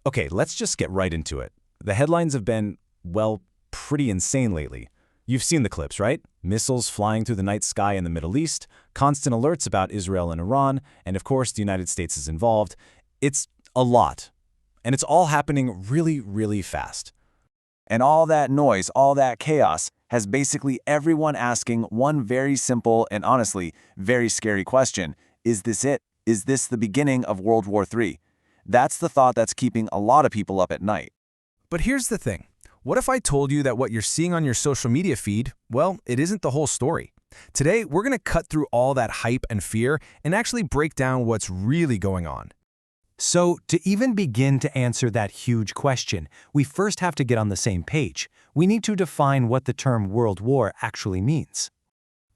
Okay, let's just get right into it. The headlines have been, well, pretty insane lately. You've seen the clips, right? Missiles flying through the night sky in the Middle East, constant alerts about Israel and Iran, and of course the United States is involved. It's a lot. And it's all happening really, really fast. And all that noise, all that chaos, has basically everyone asking one very simple and honestly very scary question. Is this it? Is this the beginning of World War III? That's the thought that's keeping a lot of people up at night. But here's the thing. What if I told you that what you're seeing on your social media feed, well, it isn't the whole story? Today, we're going to cut through all that hype and fear and actually break down what's really going on. So, to even begin to answer that huge question, we first have to get on the same page. We need to define what the term World War actually means.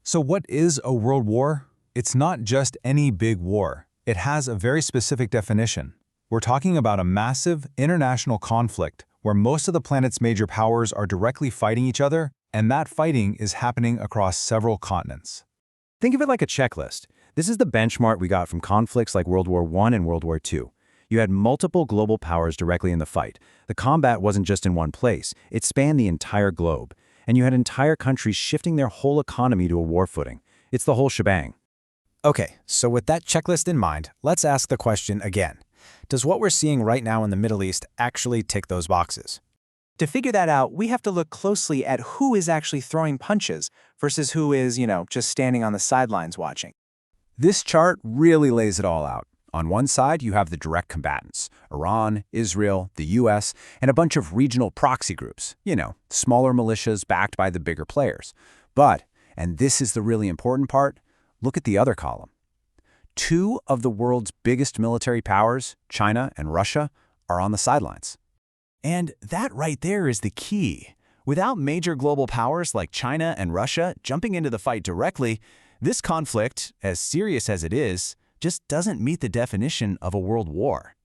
So what is a world war? It's not just any big war. It has a very specific definition. We're talking about a massive international conflict where most of the planet's major powers are directly fighting each other, and that fighting is happening across several continents. Think of it like a checklist. This is the benchmark we got from conflicts like World War I and World War II. You had multiple global powers directly in the fight. The combat wasn't just in one place. It spanned the entire globe. And you had entire countries shifting their whole economy to a war footing. It's the whole shebang. Okay, so with that checklist in mind, let's ask the question again. Does what we're seeing right now in the Middle East actually tick those boxes? To figure that out, we have to look closely at who is actually throwing punches versus who is, just standing on the sidelines watching. This chart really lays it all out. On one side, you have the direct combatants, Iran, Israel, the US, and a bunch of regional proxy groups, smaller militias backed by the bigger players. But, and this is the really important part, look at the other column. Two of the world's biggest military powers, China and Russia, are on the sidelines. And that right there is the key. Without major global powers like China and Russia jumping into the fight directly, this conflict, as serious as it is, just doesn't meet the definition of a world war.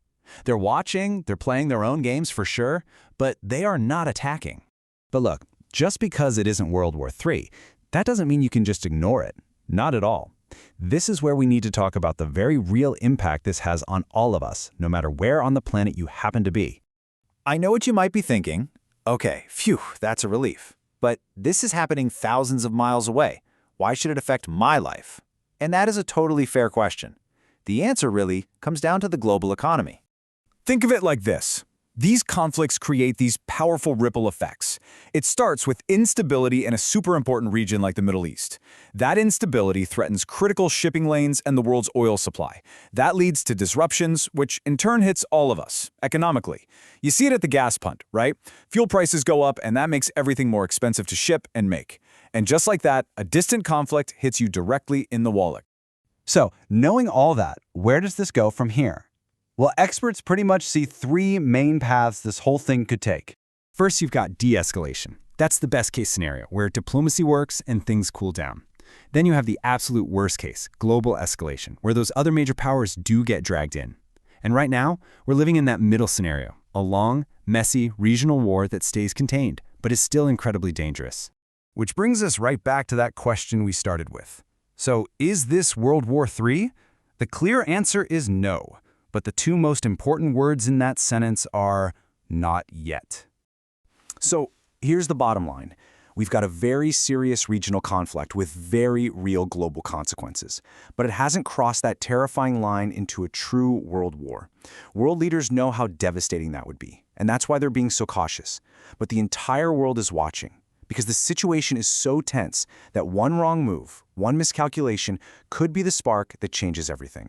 They're watching, they're playing their own games for sure, but they are not attacking. But look, just because it isn't World War III, that doesn't mean you can just ignore it. Not at all. This is where we need to talk about the very real impact this has on all of us, no matter where on the planet you happen to be. I know what you might be thinking. Okay, phew, that's a relief. But this is happening thousands of miles away. Why should it affect my life? And that is a totally fair question. The answer really comes down to the global economy. Think of it like this. These conflicts create these powerful ripple effects. It starts with instability in a super important region like the Middle East. That instability threatens critical shipping lanes and the world's oil supply. That leads to disruptions, which in turn hits all of us, economically. You see it at the gas pump, right? Fuel prices go up, and that makes everything more expensive to ship and make. And just like that, a distant conflict hits you directly in the wallet. So, knowing all that, where does this go from here? Well, experts pretty much see three main paths this whole thing could take. First, you've got de-escalation. That's the best case scenario, where diplomacy works and things cool down. Then you have the absolute worst case, global escalation, where those other major powers do get dragged in. And right now, we're living in that middle scenario, a long, messy, regional war that stays contained, but is still incredibly dangerous. Which brings us right back to that question we started with. So, is this World War III? The clear answer is no. But the two most important words in that sentence are not yet. So here's the bottom line. We've got a very serious regional conflict with very real global consequences. But it hasn't crossed that terrifying line into a true world war. World leaders know how devastating that would be, and that's why they're being so cautious. But the entire world is watching, because the situation is so tense that one wrong move, one miscalculation, could be the spark that changes everything.